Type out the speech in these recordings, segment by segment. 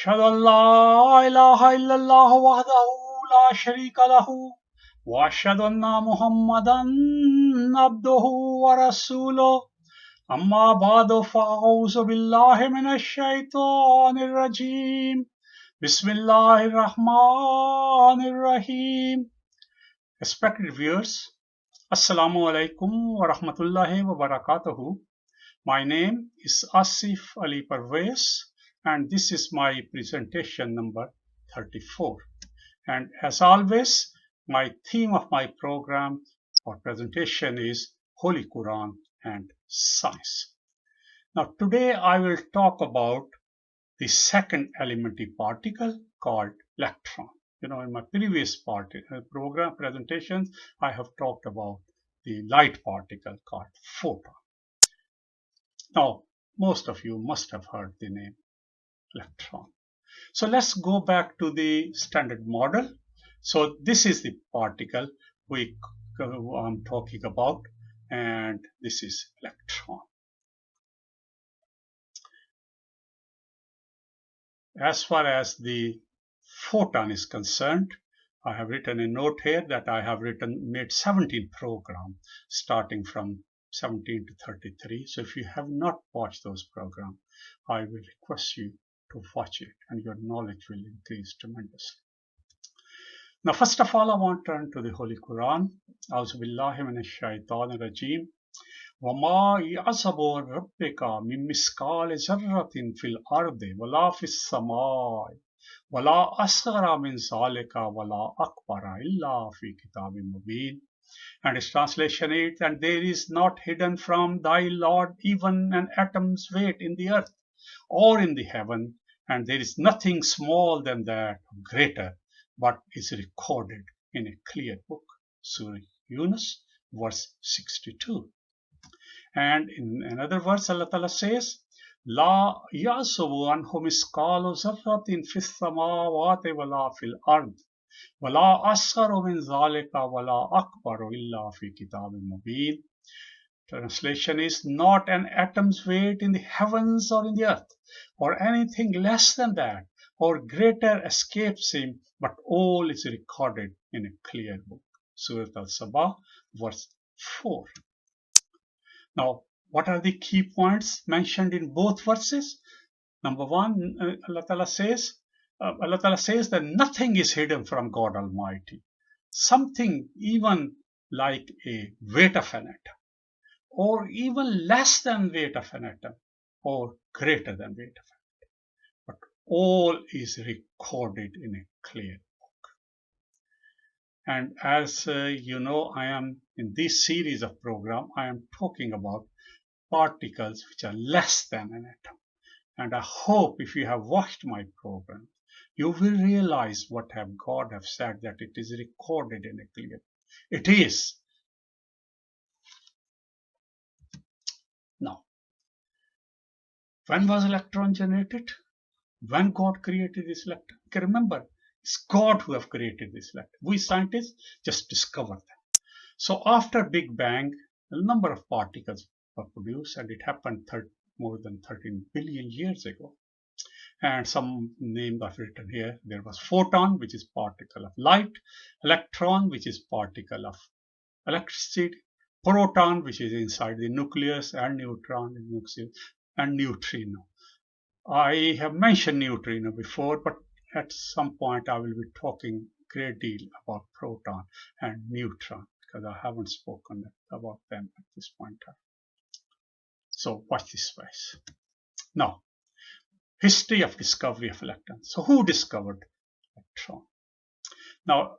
أشهد أن لا إله إلا الله وحده لا شريك له وأشهد أن محمدا عبده ورسوله أما بعد فأعوذ بالله من الشيطان الرجيم بسم الله الرحمن الرحيم. Respected viewers, Assalamu alaikum wa rahmatullahi wa barakatuhu. My name is Asif Ali Parvez and this is my presentation number 34. And as always, my theme of my program or presentation is Holy Quran and Science. Now today I will talk about the second elementary particle called electron. In my previous program presentations, I have talked about the light particle called photon. Now, most of you must have heard the name electron. So let's go back to the standard model. So this is the particle I'm talking about, and this is electron. As far as the photon is concerned, I have written a note here that I have made 17 programs starting from 17 to 33. So if you have not watched those programs, I will request you to watch it and your knowledge will increase tremendously. Now, first of all, I want to turn to the Holy Quran. A'udhu billahi minash shaitanir rajim. وَمَا يَعْزَبُ رَبِّكَ مِن مِّثْقَالِ ذَرَّةٍ فِي الْأَرْضِ وَلَا فِي السَّمَاءِ وَلَا أَصْغَرَ مِنْ ذَلِكَ وَلَا أَكْبَرَ إِلَّا فِي كِتَابٍ مُبِينٍ. And its translation is, and there is not hidden from thy Lord even an atom's weight in the earth or in the heaven, and there is nothing small than that, greater, but is recorded in a clear book. Surah Yunus, verse 62. And in another verse, Allah Ta'ala says, La ya'subu anhu misqalu zarratin fis samawati wala fil ard wala asgharu min zalika wala akbaru illa fi kitabin mubin. Translation is, not an atom's weight in the heavens or in the earth, or anything less than that, or greater escapes him, but all is recorded in a clear book. Surah Al-Sabah, verse 4. Now, what are the key points mentioned in both verses? Number one, Allah Ta'ala says that nothing is hidden from God Almighty. Something even like a weight of an atom, or even less than weight of an atom, or greater than weight of an atom. But all is recorded in a clear book. And as you know, I am in this series of program, I am talking about particles which are less than an atom. And I hope if you have watched my program, you will realize what God have said, that it is recorded in a clear book. It is. Now, when was electron generated? When God created this electron? Okay, remember, it's God who have created this electron. We scientists just discovered them. So after Big Bang, a number of particles were produced, and it happened more than 13 billion years ago. And some names I've written here. There was photon, which is particle of light, electron, which is particle of electricity, proton, which is inside the nucleus, and neutron, and neutrino. I have mentioned neutrino before, but at some point I will be talking a great deal about proton and neutron, because I haven't spoken about them at this point. So watch this space. Now, history of discovery of electrons. So who discovered electron? Now,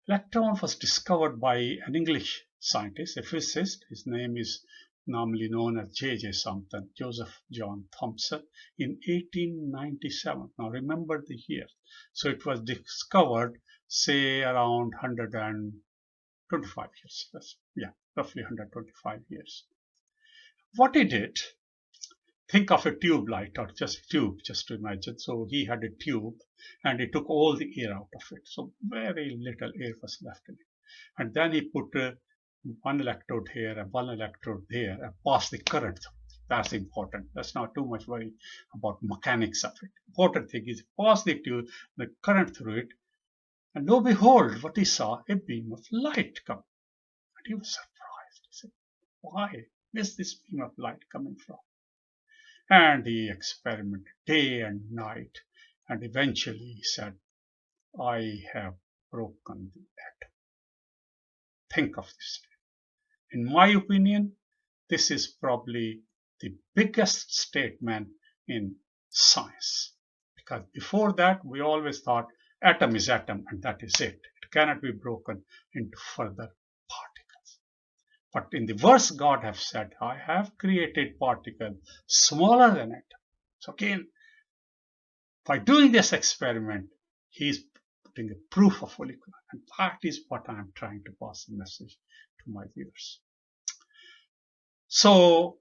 electron was discovered by an English scientist, a physicist. His name is normally known as J.J. something, Joseph John Thomson, in 1897. Now remember the year. So it was discovered, say, around 125 years. Roughly 125 years. What he did, think of a tube light, or just tube, just to imagine. So he had a tube and he took all the air out of it. So very little air was left in it. And then he put one electrode here and one electrode there and passed the current. That's important. That's not too much worry about mechanics of it. Important thing is positive, the current through it. And lo and behold, what he saw, a beam of light come. And he was surprised. He said, why? Where's this beam of light coming from? And he experimented day and night. And eventually he said, I have broken the atom. Think of this. In my opinion, this is probably the biggest statement in science. Because before that, we always thought atom is atom and that is it. It cannot be broken into further particles. But in the verse, God has said, I have created particles smaller than atom. So again, by doing this experiment, he is putting a proof of Holy Quran. And that is what I am trying to pass the message to my viewers. So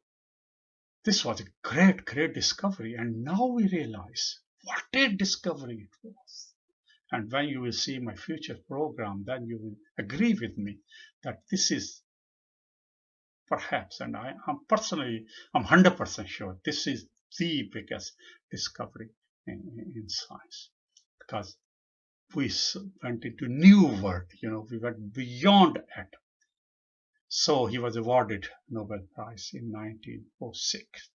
this was a great, great discovery. And now we realize what a discovery it was. And when you will see my future program, then you will agree with me that this is perhaps, and I'm 100% sure, this is the biggest discovery in science. Because we went into new world, we went beyond atom. So he was awarded Nobel Prize in 1906.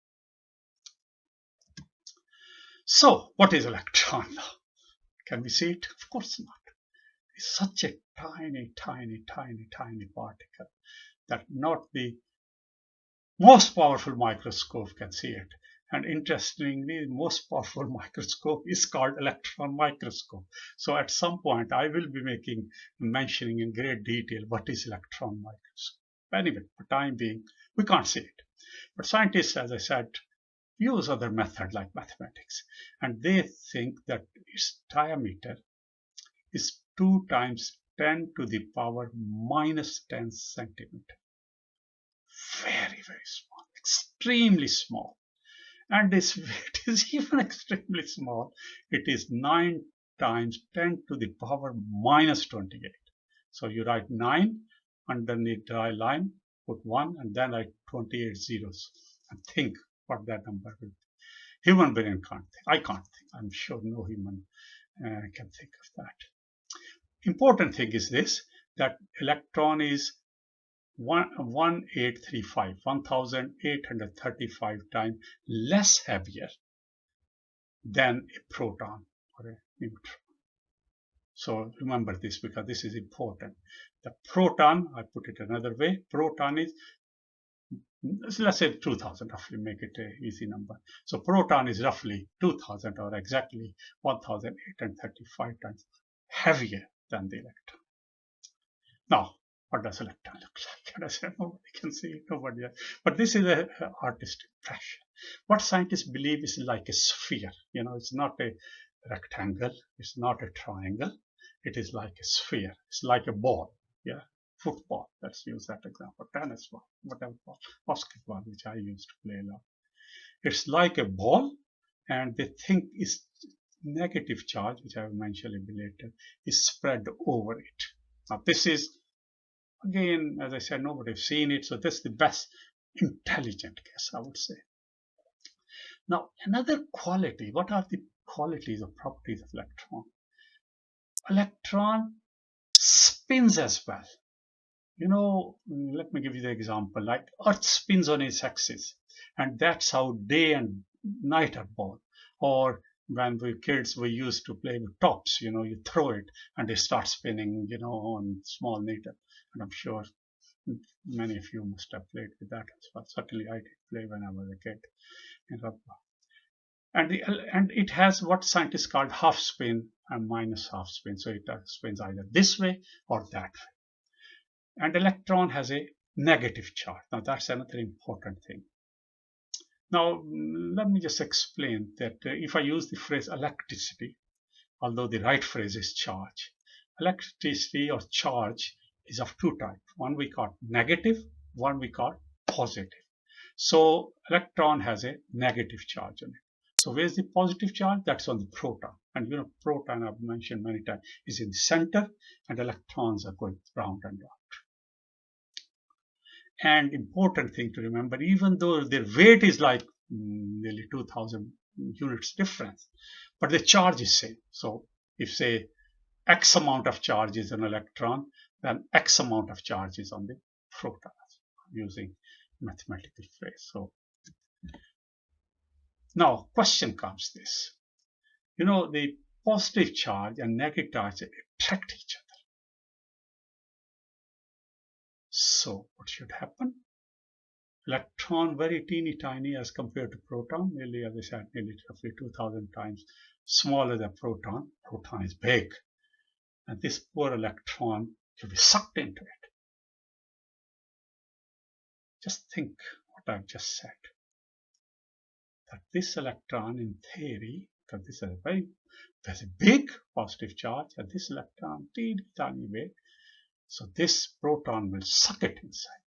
So what is electron now? Can we see it? Of course not. It's such a tiny, tiny, tiny, tiny particle that not the most powerful microscope can see it. And interestingly, the most powerful microscope is called electron microscope. So at some point, I will be mentioning in great detail what is electron microscope. Anyway, for time being, we can't see it. But scientists, as I said, use other methods like mathematics. And they think that its diameter is 2 times 10 to the power minus 10 centimeter. Very, very small, extremely small. And its weight is even extremely small. It is 9 times 10 to the power minus 28. So you write 9 underneath dry line, put 1, and then write 28 zeros. And think what that number will be. Human brain can't think. I can't think. I'm sure no human can think of that. Important thing is this, that electron is 1835 times less heavier than a proton or a neutron. So remember this, because this is important. The proton, I put it another way, proton is, let's say 2000, roughly make it an easy number. So proton is roughly 2000 or exactly 1835 times heavier than the electron. Now, what does electron look like? And I said, nobody can see it, nobody else. But this is an artistic impression. What scientists believe is like a sphere. It's not a rectangle, it's not a triangle, it is like a sphere. It's like a ball, football. Let's use that example. Tennis ball, whatever ball, basketball, which I used to play a lot. It's like a ball, and they think is negative charge, which I will mention a bit later, is spread over it. Now this is, again, as I said, nobody has seen it, so this is the best intelligent guess, I would say. Now, another quality, what are the qualities or properties of electron? Electron spins as well. Let me give you the example, like Earth spins on its axis, and that's how day and night are born. Or when we were kids, we used to play with tops, you throw it and they start spinning, on small needle. And I'm sure many of you must have played with that as well. Certainly I did play when I was a kid in rugby. And it has what scientists call half spin and minus half spin. So it spins either this way or that way. And electron has a negative charge. Now that's another important thing. Now let me just explain that if I use the phrase electricity, although the right phrase is charge, electricity or charge is of two types. One we call negative, one we call positive. So electron has a negative charge on it. So where's the positive charge? That's on the proton. And proton, I've mentioned many times, is in the center, and electrons are going round and round. And important thing to remember, even though their weight is like nearly 2000 units difference, but the charge is same. So if say X amount of charge is an electron, then X amount of charge is on the proton, using mathematical phrase. So now question comes this, the positive charge and negative charge attract each other. So what should happen? Electron very teeny tiny as compared to proton, nearly, as I said, nearly roughly 2000 times smaller than proton. Proton is big. And this poor electron should be sucked into it. Just think what I've just said. That this electron, in theory, because this is there's a big positive charge, and this electron, teeny tiny big, so this proton will suck it inside.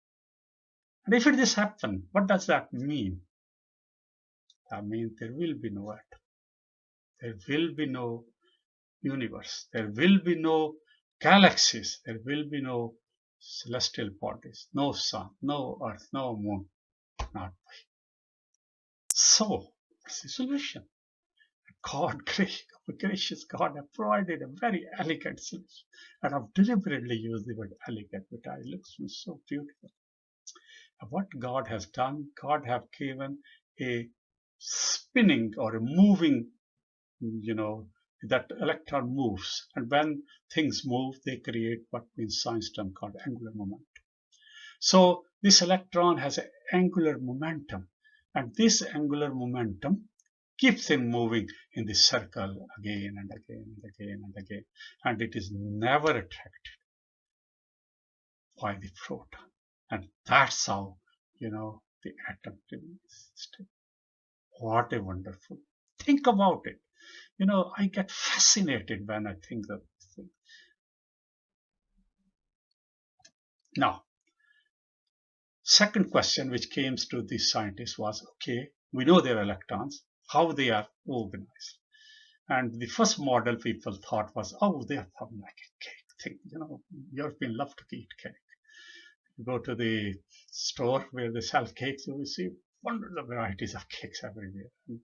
And if this happens, what does that mean? That means there will be no atom. There will be no universe. There will be no galaxies. There will be no celestial bodies, no sun, no earth, no moon, not we. So, what's the solution? God, gracious God, have provided a very elegant solution. And I've deliberately used the word elegant, because it looks so beautiful. And what God has done, God have given a spinning or a moving, that electron moves. And when things move, they create what in science term called angular momentum. So this electron has an angular momentum. And this angular momentum keeps him moving in the circle again and again and again and again. And it is never attracted by the proton. And that's how, the atom remains stable. What a wonderful. Think about it. I get fascinated when I think of this thing. Now, second question which came to the scientists was, okay, we know there are electrons, how they are organized. And the first model people thought was, oh, they are probably like a cake thing. Europeans love to eat cake. You go to the store where they sell cakes, you will see hundreds of varieties of cakes everywhere. And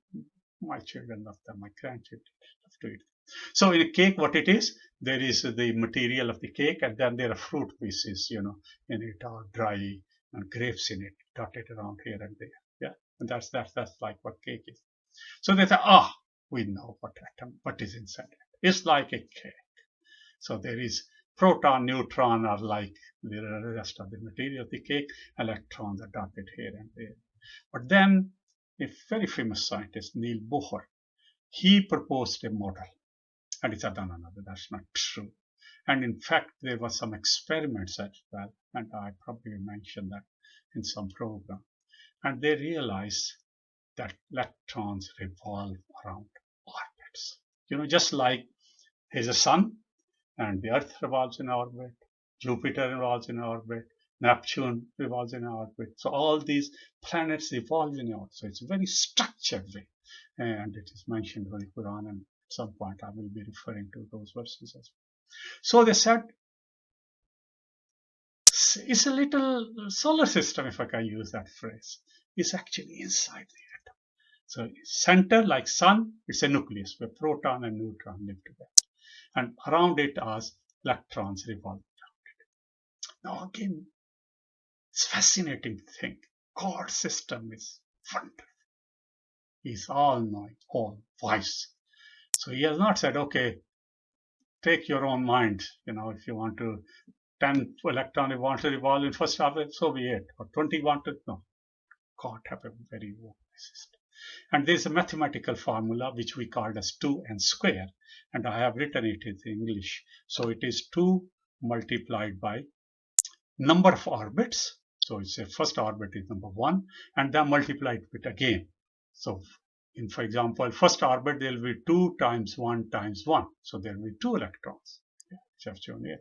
my children love them, my grandchildren love to eat them. So in a cake, what it is, there is the material of the cake, and then there are fruit pieces, in it, or dry, and grapes in it, dotted around here and there. Yeah, and that's like what cake is. So they say, we know what is inside it. It's like a cake. So there is proton, neutron are like the rest of the material of the cake. Electrons are dotted here and there. But then a very famous scientist, Neil Bohr, he proposed a model. And he said, no, that's not true. And in fact, there were some experiments as well. And I probably mentioned that in some program. And they realized that electrons revolve around orbits. Just like there's a sun, and the Earth revolves in orbit, Jupiter revolves in orbit, Neptune revolves in orbit. So all these planets evolve in orbit. So it's a very structured way. And it is mentioned in the Quran, and at some point I will be referring to those verses as well. So they said, it's a little solar system, if I can use that phrase. It's actually inside the atom. So center, like sun, it's a nucleus where proton and neutron live together. And around it as electrons revolve around it. Now again, it's fascinating to think. God's system is wonderful. He's all-knowing, all-wise. So he has not said, okay, take your own mind. If you want to 10 electrons you want to revolve in first orbit, so be it. Or 20 want to, no. God have a very organized system. And there's a mathematical formula which we called as 2n square. And I have written it in English. So it is 2 multiplied by number of orbits. So it's a first orbit is number 1, and then multiplied with again. So for example, first orbit there will be 2 times 1 times 1. So there will be 2 electrons. Which I've shown here.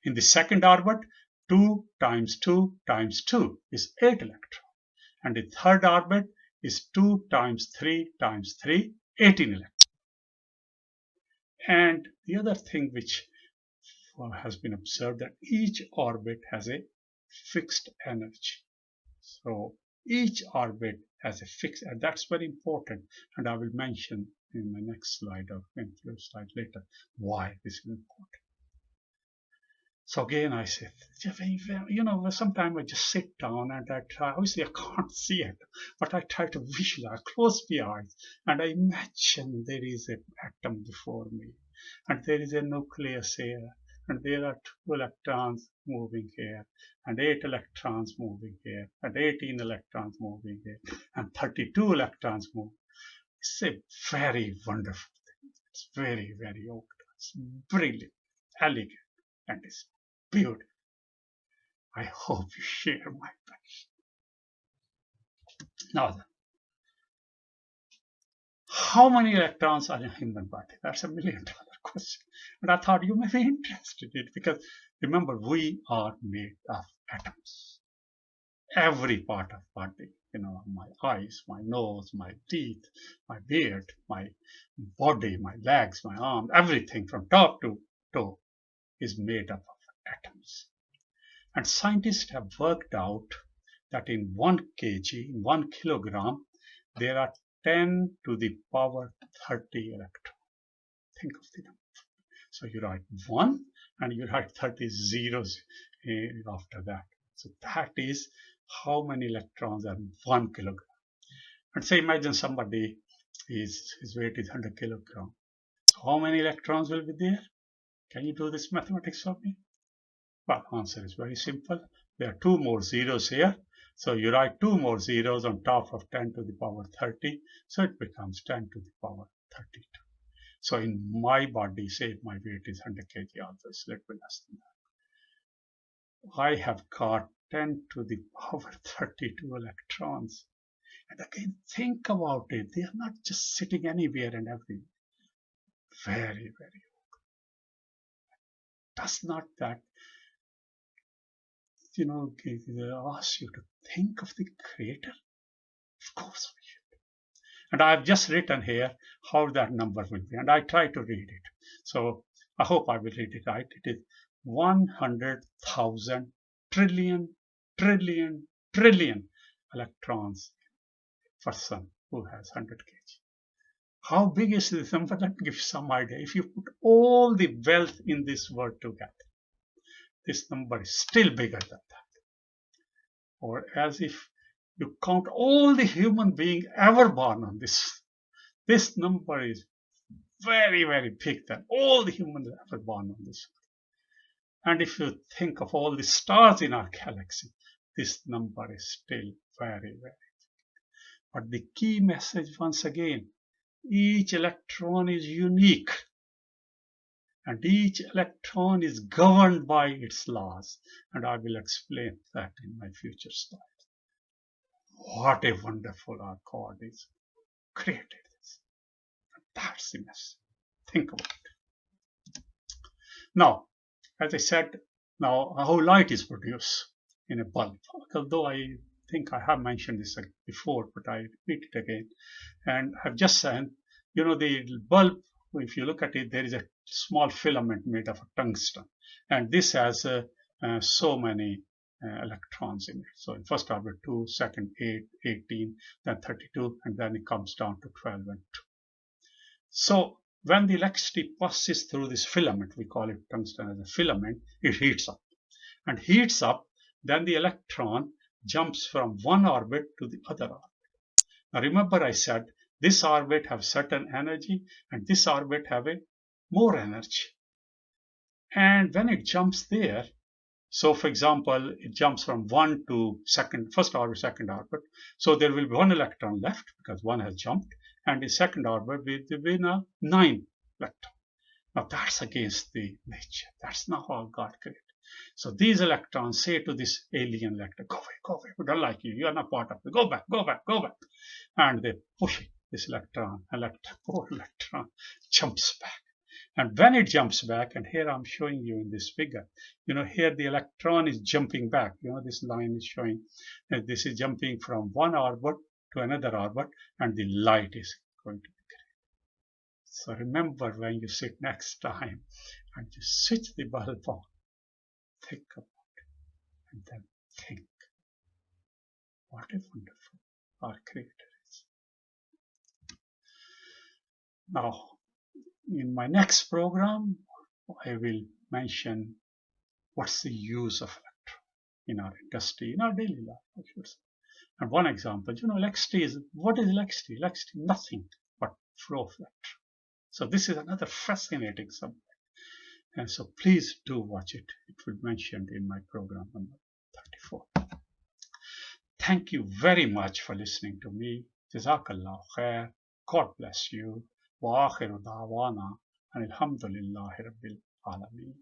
In the second orbit, 2 times 2 times 2 is 8 electrons. And the third orbit is 2 times 3 times 3, 18 electrons. And the other thing which has been observed, that each orbit has a fixed energy. So each orbit has a fixed, and that's very important. And I will mention in my next slide or in a slide later why this is important. So again, I said, sometimes I just sit down and I try, obviously I can't see it, but I try to visualize, close my eyes, and I imagine there is an atom before me, and there is a nucleus here, and there are 2 electrons moving here, and 8 electrons moving here, and 18 electrons moving here, and 32 electrons moving. It's a very wonderful thing. It's very, very old. It's brilliant, elegant, and it's beautiful. I hope you share my passion. Now then, how many electrons are in a human body? That's $1 million question. And I thought you may be interested in it because remember, we are made of atoms. Every part of body, my eyes, my nose, my teeth, my beard, my body, my legs, my arms, everything from top to toe is made up of atoms. And scientists have worked out that in 1 kg, in 1 kilogram, there are 10 to the power 30 electrons. Think of the number. So you write 1 and you write 30 zeros after that. So that is how many electrons are in 1 kilogram. And say imagine somebody, his weight is 100 kilograms. So how many electrons will be there? Can you do this mathematics for me? Well, answer is very simple. There are 2 more zeros here. So you write 2 more zeros on top of 10 to the power 30. So it becomes 10 to the power 32. So in my body, say my weight is 100 kg, always a little bit less than that. I have got 10 to the power 32 electrons. And again, think about it. They are not just sitting anywhere and everywhere. Very, very old. Does not that ask you to think of the Creator? Of course we should. And I've just written here how that number will be, and I try to read it. So I hope I will read it right. It is 100,000 trillion electrons for sun who has 100 kg. How big is this number? Let me give you some idea. If you put all the wealth in this world together, this number is still bigger than that. Or as if you count all the human beings ever born on this number is very, very big than all the humans ever born on this world. And if you think of all the stars in our galaxy, this number is still very, very big. But the key message once again, each electron is unique. And each electron is governed by its laws. And I will explain that in my future slides. What a wonderful our God is created this. And that's the message. Think about it. Now, as I said, now how light is produced in a bulb. Although I think I have mentioned this before, but I repeat it again. And I've just said, the bulb, if you look at it, there is a small filament made of tungsten, and this has so many electrons in it. So in first orbit 2, second 8, 18, then 32, and then it comes down to 12 and 2. So when the electricity passes through this filament, we call it tungsten as a filament, it heats up. And heats up, then the electron jumps from one orbit to the other orbit. Now remember I said this orbit have certain energy and this orbit have a more energy. And when it jumps there, so for example, it jumps from 1 to first orbit, second orbit. So there will be 1 electron left because 1 has jumped, and in second orbit will be now 9 electrons. Now that's against the nature. That's not how God created. So these electrons say to this alien electron, go away, we don't like you, you are not part of it, go back. And they push it. This poor electron jumps back. And when it jumps back, and here I'm showing you in this figure, here the electron is jumping back. This line is showing that this is jumping from one orbit to another orbit, and the light is going to be created. So remember when you sit next time and you switch the bulb on, think about it, and then Think. What a wonderful our Creator is. Now, in my next program, I will mention what's the use of electron in our industry, in our daily life, I should say. And one example, electricity is, what is electricity? Electricity, nothing but flow of electron. So this is another fascinating subject. And so please do watch it. It will be mentioned in my program number 34. Thank you very much for listening to me. Jazakallah khair. God bless you. Wa akhiru da'wana and alhamdulillahi rabbil alameen.